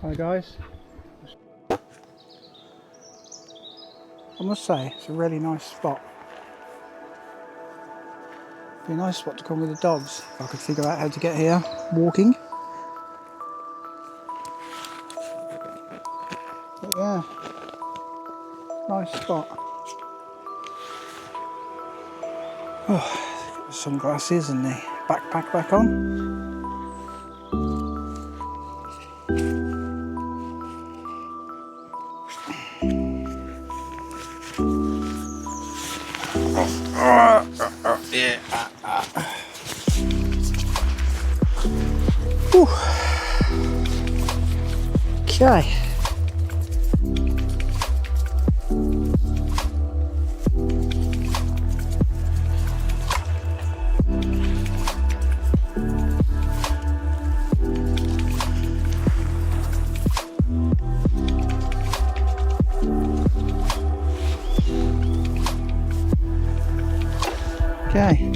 Hi guys. I must say it's a really nice spot. Be a nice spot to come with the dogs if I could figure out how to get here walking. But yeah, nice spot. Oh, sunglasses and the backpack back on. Yeah. Okay. Okay.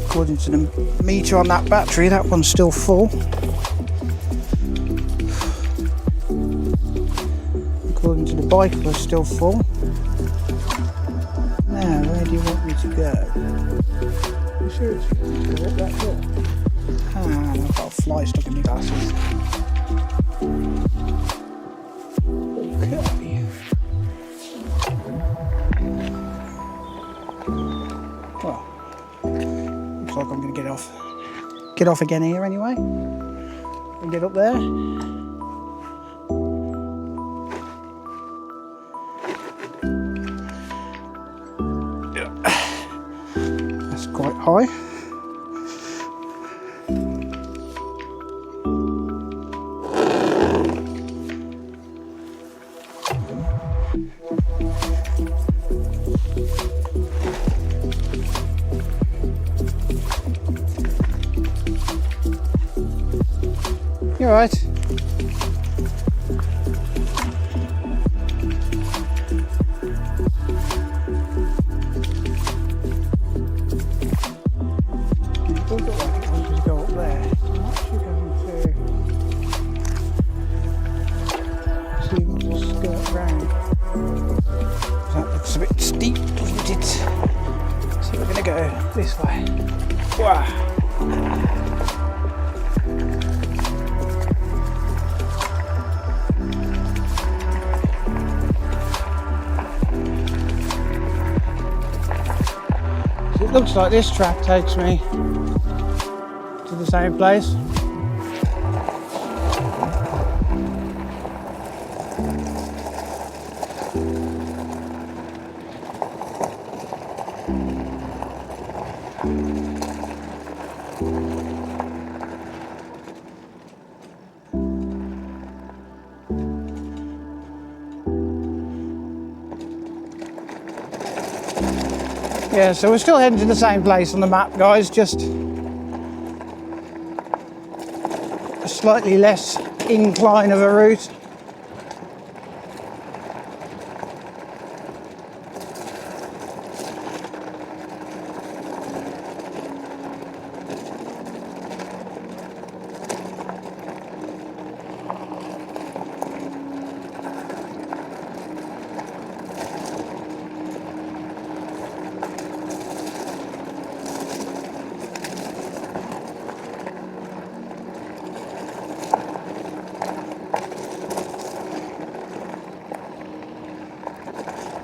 According to the meter on that battery, that one's still full. According to the bike, it was still full. Now, where do you want me to go? You sure it's go up that hill? Ah, I've got a fly stuck in my glasses. Okay. Well, looks like I'm going to get off again here anyway, and get up there. That's quite high. You all right? It does look like it wants to go up there. I'm actually going to see if we can skirt round. That looks a bit steep, doesn't it? So we're going to go this way. Wow. It looks like this track takes me to the same place. Yeah, so we're still heading to the same place on the map, guys, just a slightly less incline of a route.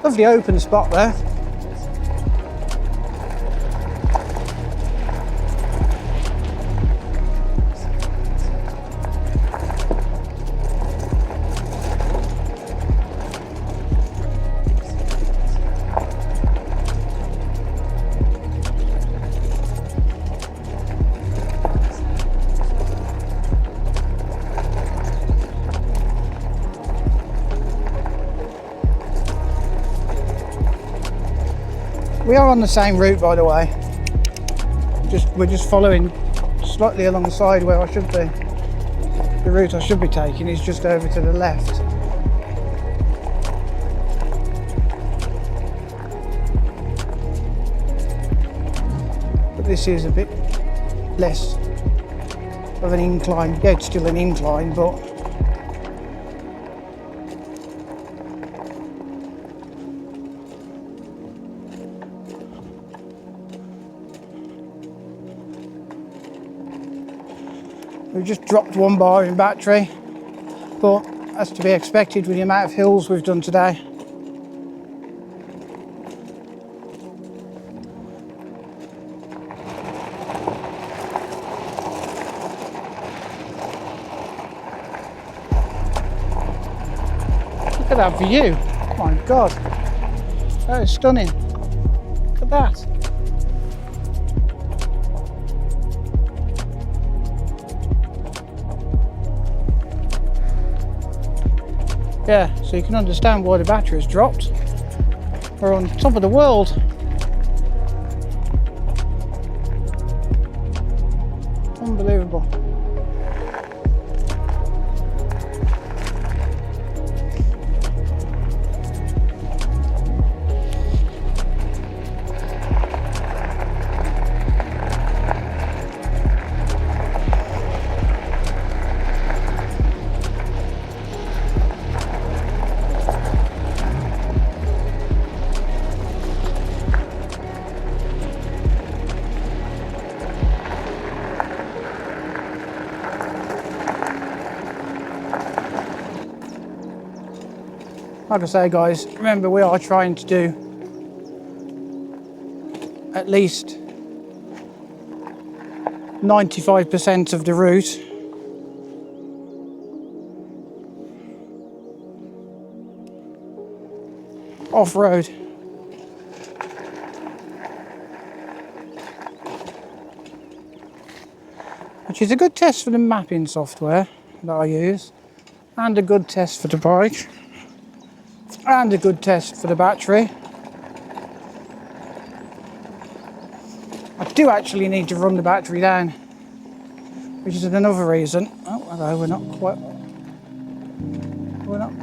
Lovely open spot there. We are on the same route, by the way. We're just following slightly alongside where I should be. The route I should be taking is just over to the left. But this is a bit less of an incline. Yeah, it's still an incline, but we've just dropped 1 bar in battery, but that's to be expected with the amount of hills we've done today. Look at that view. Oh my God, that is stunning. Look at that. Yeah, so you can understand why the battery has dropped. We're on top of the world. Unbelievable. Like I say, guys, remember we are trying to do at least 95% of the route. Off-road. Which is a good test for the mapping software that I use, and a good test for the bike, and a good test for the battery. I do actually need to run the battery down, which is another reason. Oh, hello, we're not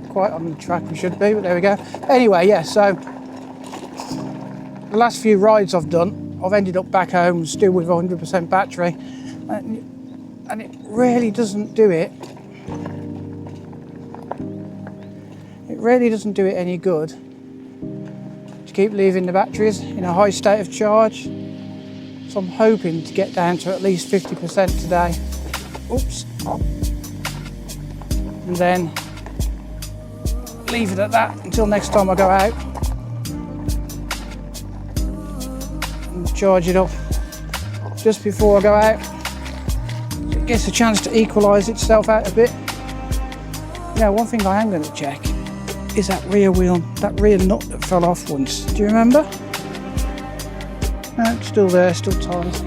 quite on the track we should be, but there we go. Anyway, yeah, so the last few rides I've done, I've ended up back home still with 100% battery, and it really doesn't do it. It really doesn't do it any good to keep leaving the batteries in a high state of charge. So I'm hoping to get down to at least 50% today. Oops. And then leave it at that until next time I go out and charge it up just before I go out. So it gets a chance to equalise itself out a bit. Now, one thing I am going to check is that rear wheel, that rear nut that fell off once. Do you remember? No, it's still there, still tight.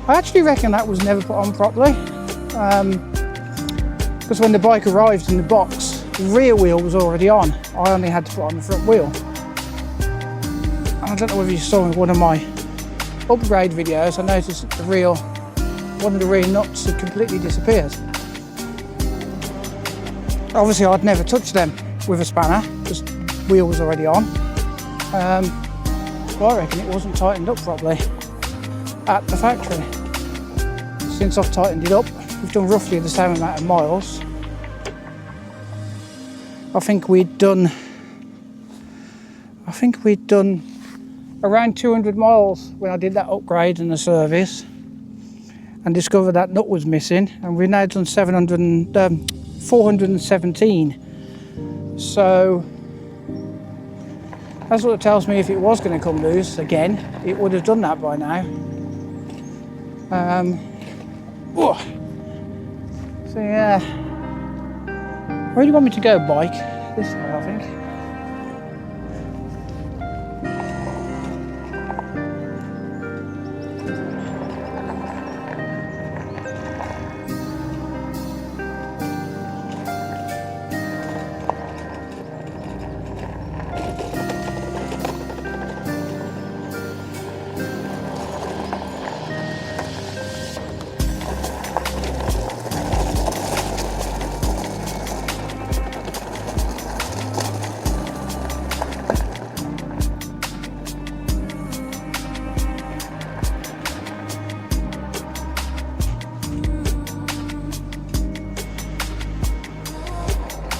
I actually reckon that was never put on properly. Because when the bike arrived in the box, the rear wheel was already on. I only had to put on the front wheel. And I don't know whether you saw in one of my upgrade videos, I noticed that one of the rear nuts had completely disappeared. Obviously I'd never touched them with a spanner, because the wheel was already on. So I reckon it wasn't tightened up properly at the factory. Since I've tightened it up, we've done roughly the same amount of miles. I think we'd done around 200 miles when I did that upgrade and the service, and discovered that nut was missing, and we've now done 417. So that's what it tells me. If it was going to come loose again, it would have done that by now. So yeah, where do you want me to go, bike? This way, I think.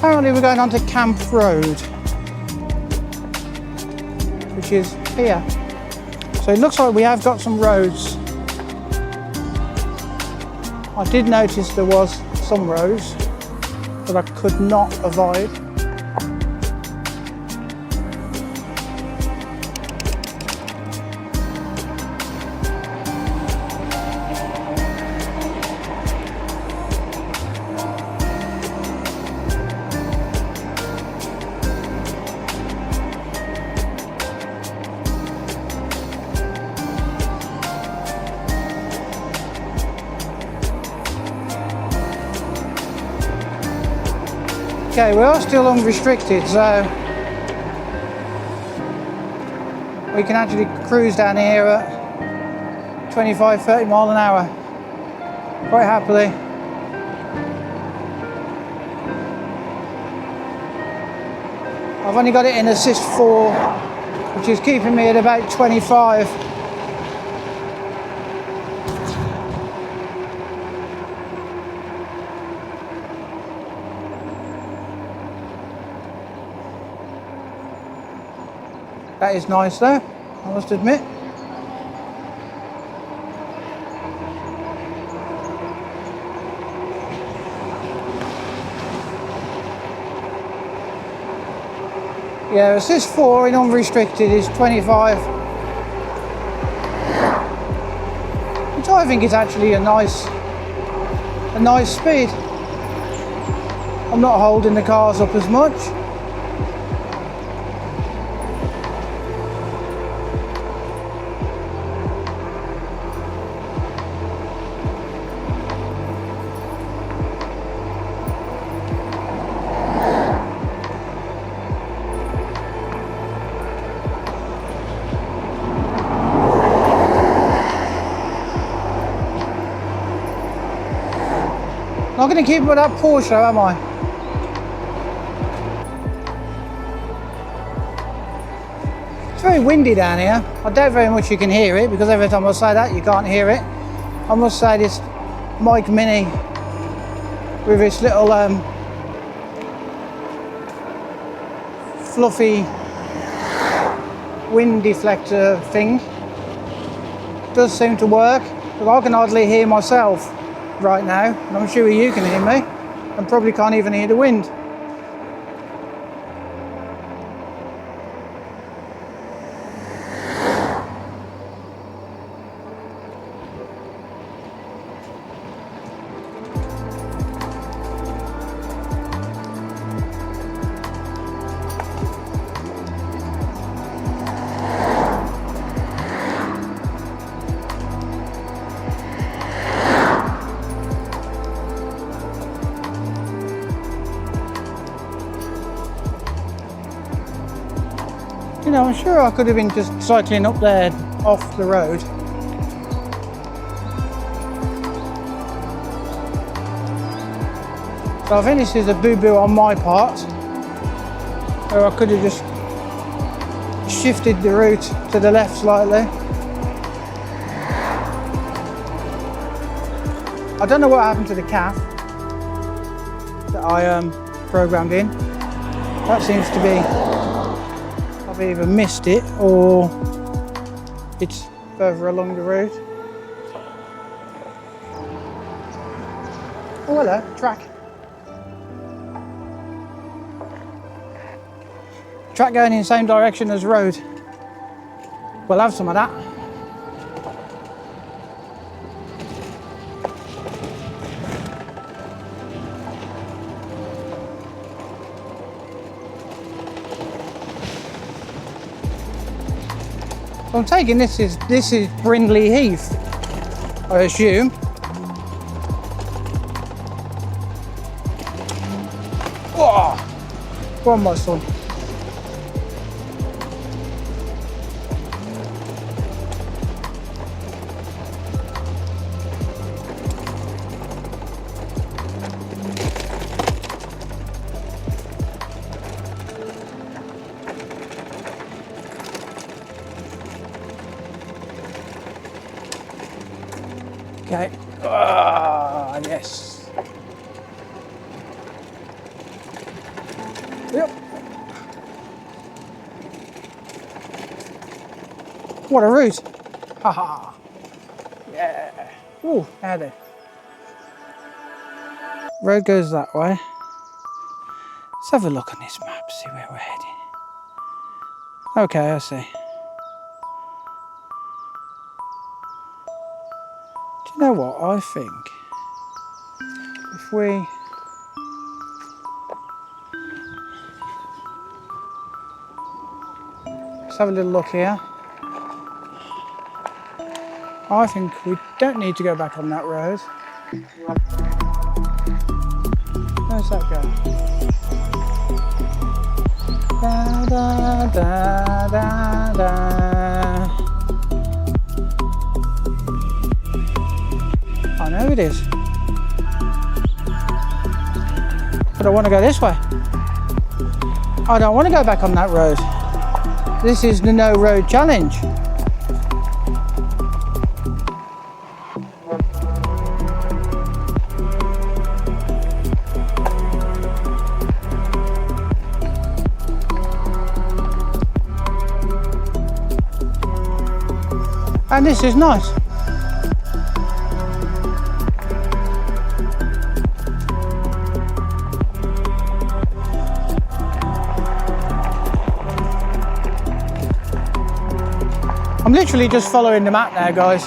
apparently we're going onto Camp Road, which is here. So it looks like we have got some roads. I did notice there was some roads that I could not avoid. Okay, we are still unrestricted, so we can actually cruise down here at 25-30 mile an hour quite happily. I've only got it in assist 4, which is keeping me at about 25. That is nice though, I must admit. Yeah, assist 4 in unrestricted is 25. Which I think is actually a nice speed. I'm not holding the cars up as much. Not going to keep with that Porsche, am I? It's very windy down here. I doubt very much you can hear it, because every time I say that you can't hear it. I must say this Mike Mini with its little fluffy wind deflector thing does seem to work, but I can hardly hear myself right now, and I'm sure you can hear me, and probably can't even hear the wind. You know, I'm sure I could have been just cycling up there off the road. So I think this is a boo-boo on my part, where I could have just shifted the route to the left slightly. I don't know what happened to the CAF that I programmed in. That seems to be, I've either missed it or it's further along the road. Oh hello, track. Track going in the same direction as road. We'll have some of that. So I'm taking this is Brindley Heath, I assume. Oh, go on my son. Okay. Ah, yes. What a route. Haha. Yeah. Ooh, now then. Road goes that way. Let's have a look on this map, see where we're heading. Okay, I see. Do you know what I think? If we... Let's have a little look here. I think we don't need to go back on that road. Where's that go? Da, da, da, da, da. I know it is. But I want to go this way. I don't want to go back on that road. This is the no road challenge. And this is nice. I'm literally just following the map now, guys.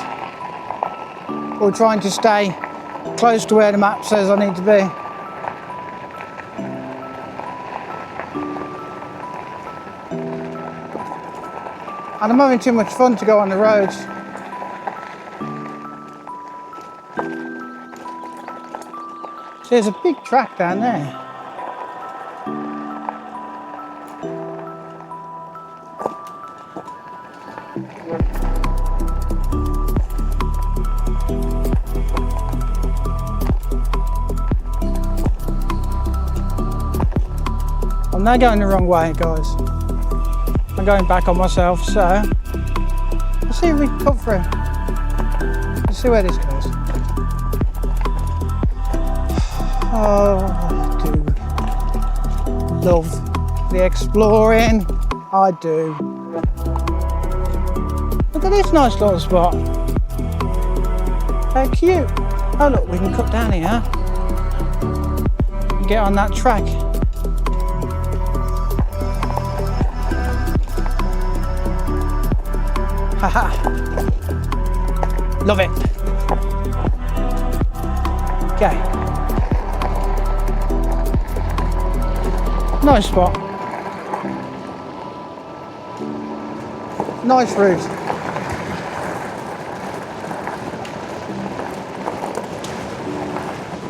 Or trying to stay close to where the map says I need to be. And I'm having too much fun to go on the roads. So there's a big track down there. I'm now going the wrong way, guys. I'm going back on myself, so let's see if we can cut through. Let's see where this goes. Oh, I do love the exploring. I do. Look at this nice little spot. How cute. Oh look, we can cut down here and get on that track. Haha. Love it. Okay. Nice spot. Nice route.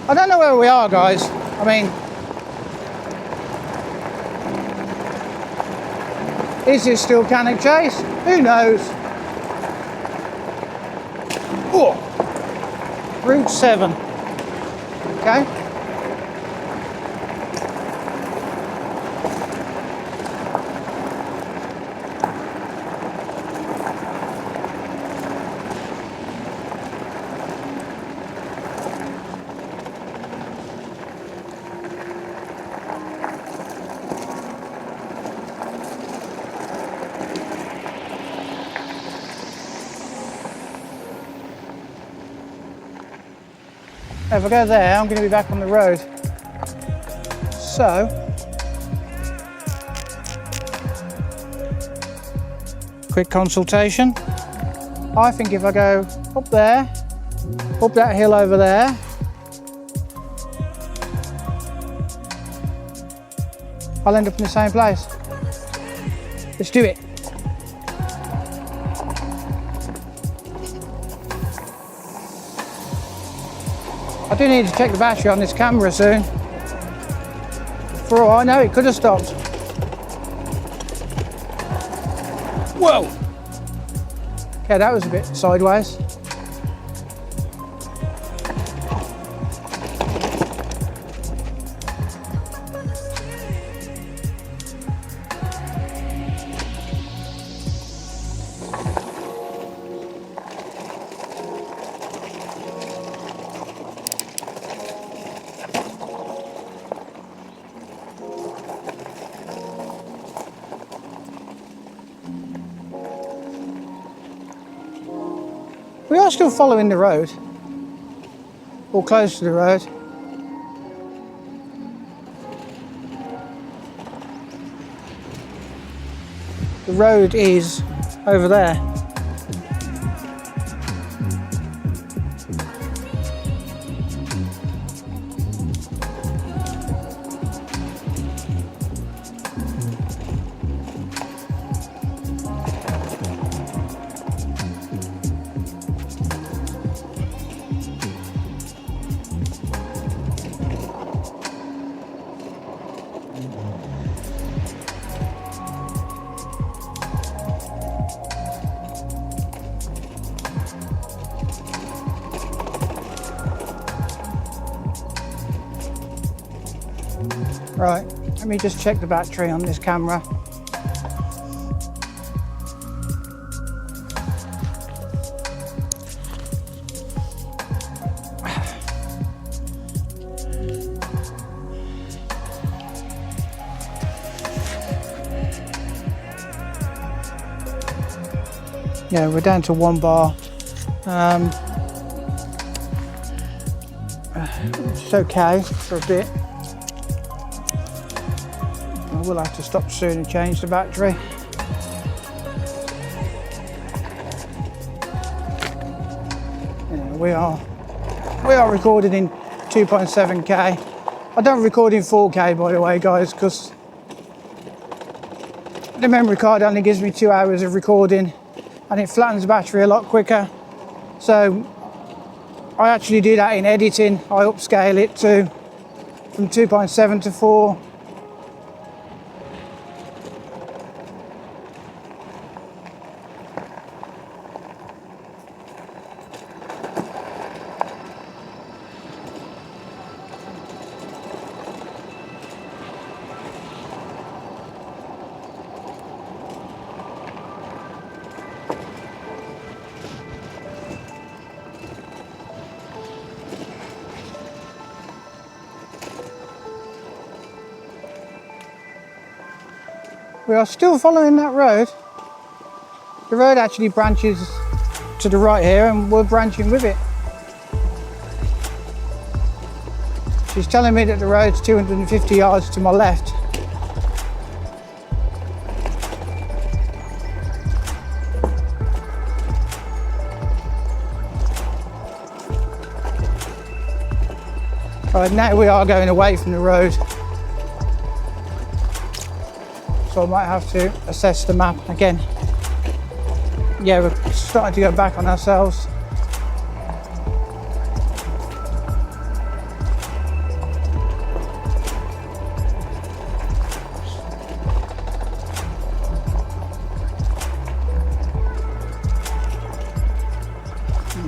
I don't know where we are, guys. I mean, is it still Cannock Chase? Who knows? Oh, Route 7. Okay. If I go there, I'm going to be back on the road. So, quick consultation. I think if I go up there, up that hill over there, I'll end up in the same place. Let's do it. I do need to check the battery on this camera soon. For all I know, it could have stopped. Whoa! Okay, that was a bit sideways. We are still following the road, or close to the road. The road is over there. Right, let me just check the battery on this camera. Yeah, we're down to 1 bar. It's okay for a bit. I will have to stop soon and change the battery. Yeah, we are recording in 2.7K. I don't record in 4K, by the way, guys, because the memory card only gives me 2 hours of recording and it flattens the battery a lot quicker. So I actually do that in editing. I upscale it from 2.7 to 4. We are still following that road. The road actually branches to the right here and we're branching with it. She's telling me that the road's 250 yards to my left. Right, now we are going away from the road. So I might have to assess the map again. Yeah, we're starting to go back on ourselves.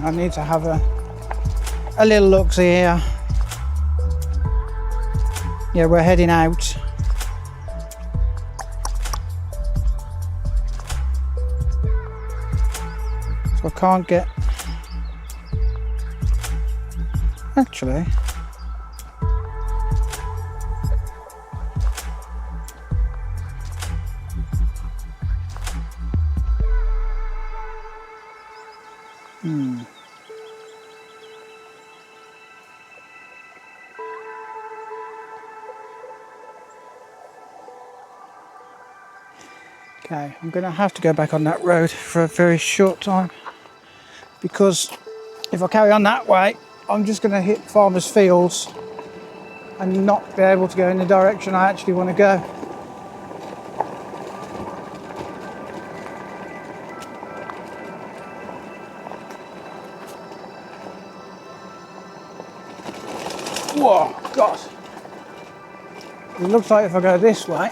I need to have a little look-see here. Yeah, we're heading out. So I can't get... Actually... Okay, I'm going to have to go back on that road for a very short time, because if I carry on that way, I'm just going to hit farmers' fields and not be able to go in the direction I actually want to go. Whoa, God. It looks like if I go this way,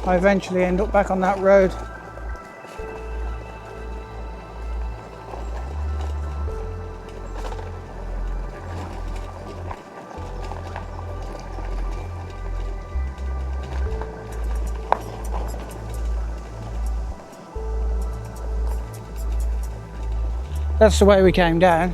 I eventually end up back on that road. That's the way we came down.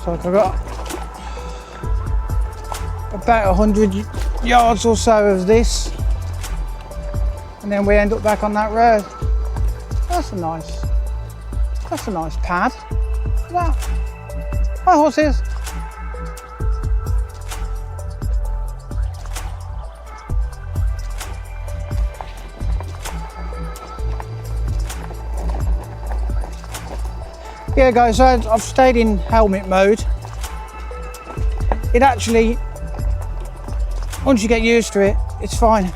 So I've got about 100 yards or so of this, and then we end up back on that road. That's a nice pad. Look at that. Hi horses. Yeah guys, so I've stayed in helmet mode. It actually, once you get used to it, it's fine.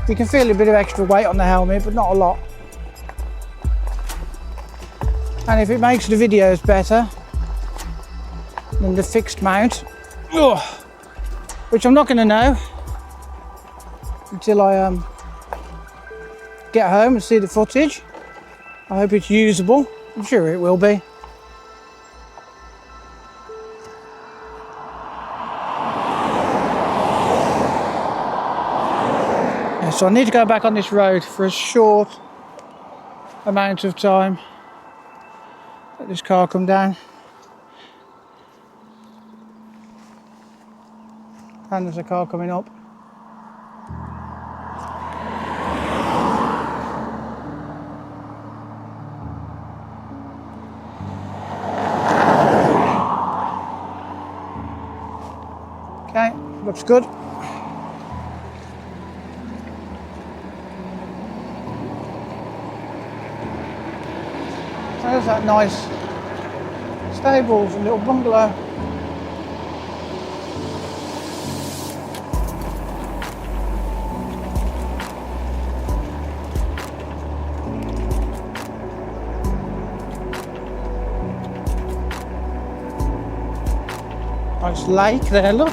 You can feel a bit of extra weight on the helmet, but not a lot. And if it makes the videos better than the fixed mount, which I'm not going to know until I get home and see the footage. I hope it's usable. I'm sure it will be. Yeah, so I need to go back on this road for a short amount of time. Let this car come down. And there's a car coming up. Okay, looks good. There's that nice stables and little bungalow. Nice lake there, look.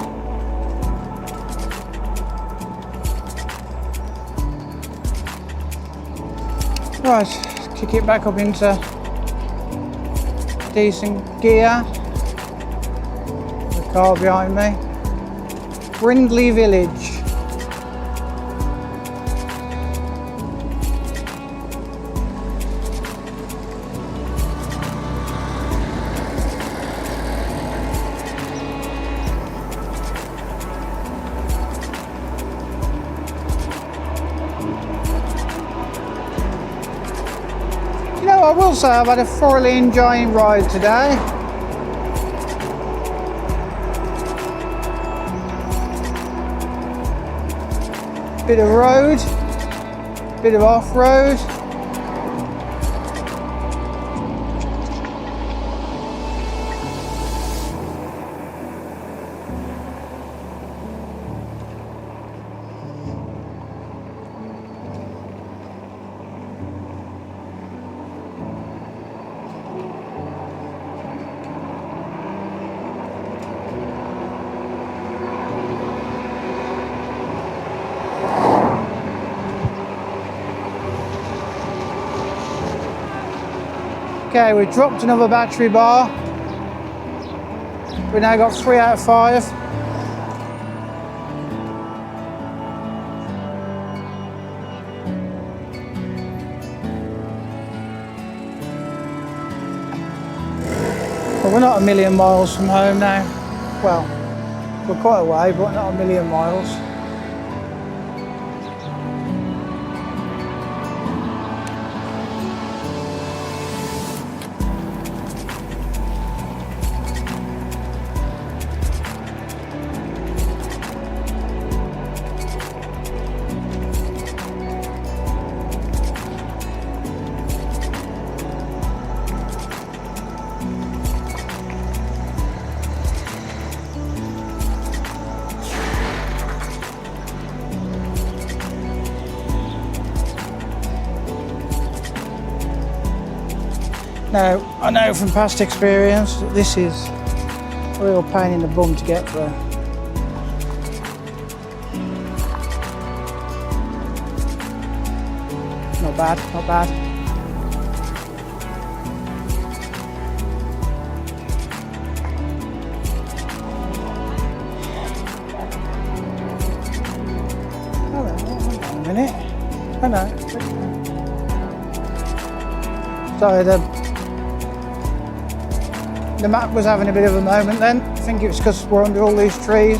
Right, kick it back up into decent gear. The car behind me. Brindley Village. I will say I've had a thoroughly enjoying ride today. Bit of road, bit of off-road. Okay, we've dropped another battery bar. We've now got 3 out of 5. Well, we're not a million miles from home now. Well, we're quite a way, but not a million miles. Now, I know from past experience that this is a real pain in the bum to get through. Not bad, not bad. I know. So the map was having a bit of a moment then. I think it was because we're under all these trees.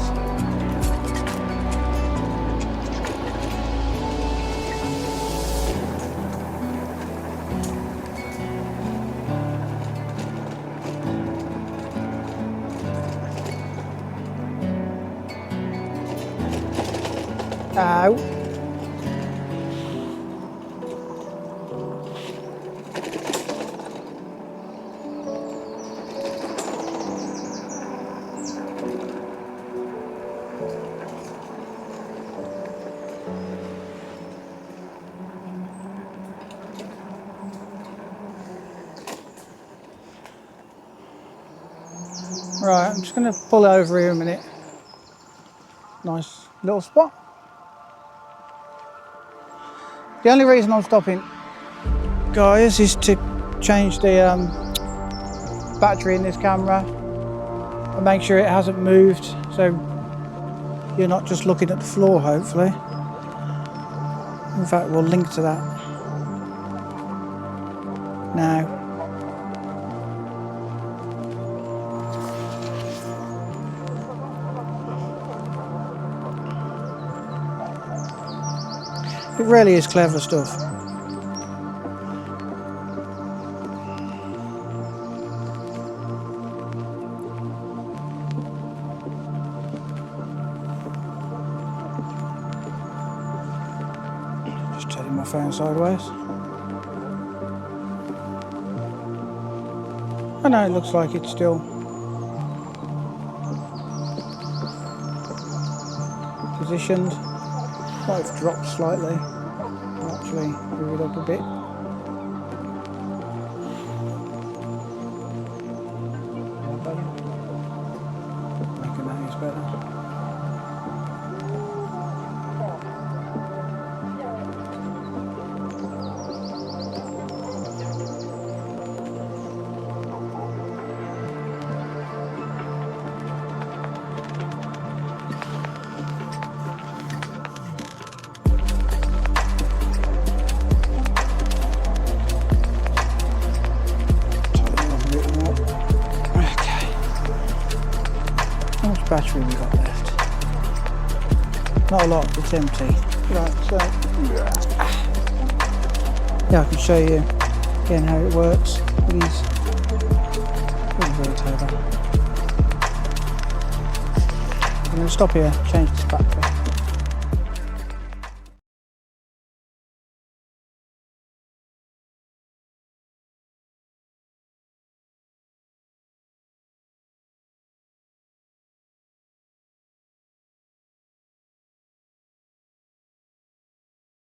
Ow. Right, I'm just going to pull over here a minute. Nice little spot. The only reason I'm stopping, guys, is to change the battery in this camera and make sure it hasn't moved, so you're not just looking at the floor, hopefully. In fact, we'll link to that now. It really is clever stuff. Just turning my phone sideways. I know it looks like it's still positioned. Might have dropped slightly. I'll actually move it up a bit. Making that is better. How much battery we got left? Not a lot, it's empty. Right, so yeah, I can show you again how it works with these. I'm going to stop here, change this battery.